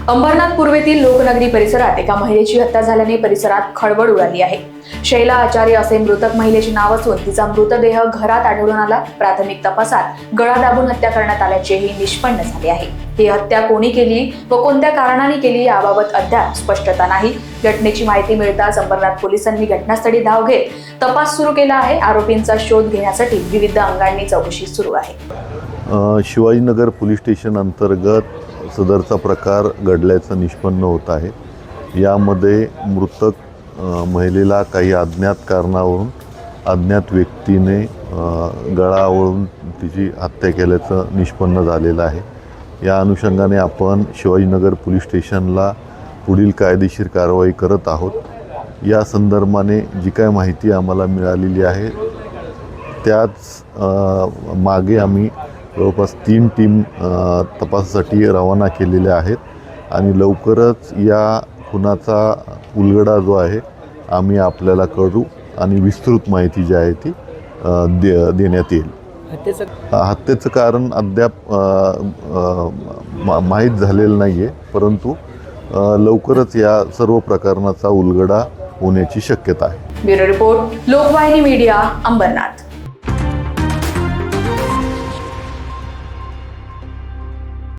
अंबरनाथ पूर्वेतील लोकनगरी परिसरात एका महिलेची हत्या झाल्याने परिसरात खळबळ उडाली आहे। शैला आचार्य असे मृतक महिलेचे नाव असून तिचा मृतदेह घरात आढळून आला। प्राथमिक तपासात गळा दाबून हत्या करण्यात आल्याचेही निष्पन्न झाले आहे। ही हत्या कोणी केली व कोणत्या कारणाने केली याबाबत अद्याप स्पष्टता नाही। घटनेची माहिती मिळताच अंबरनाथ पोलिसांनी घटनास्थळी धाव घेत तपास सुरू केला आहे। आरोपींचा शोध घेण्यासाठी विविध अंगांनी चौकशी सुरू आहे। शिवाजीनगर पोलीस स्टेशन अंतर्गत सदरचा प्रकार घडल्याचं निष्पन्न होत आहे। यामध्ये मृतक महिलेला काही अज्ञात कारणावरून अज्ञात व्यक्तीने गळा आवळून तिची हत्या केल्याचं निष्पन्न झालेलं आहे। या अनुषंगाने आपण शिवाजीनगर पोलीस स्टेशनला पुढील कायदेशीर कारवाई करत आहोत। या संदर्भाने जी काय माहिती आम्हाला मिळालेली आहे त्याच मागे आम्ही जवळपास 3 टीम तपासासाठी रवाना केलेल्या आहेत आणि लवकरच या खुनाचा उलगडा जो आहे आम्ही आपल्याला कळवू आणि विस्तृत माहिती जी आहे ती देण्यात येईल। हत्येचं कारण अद्याप माहीत झालेलं नाही आहे, परंतु लवकरच या सर्व प्रकरणाचा उलगडा होण्याची शक्यता आहे। Bureau report, Lokvahini media, Ambernath.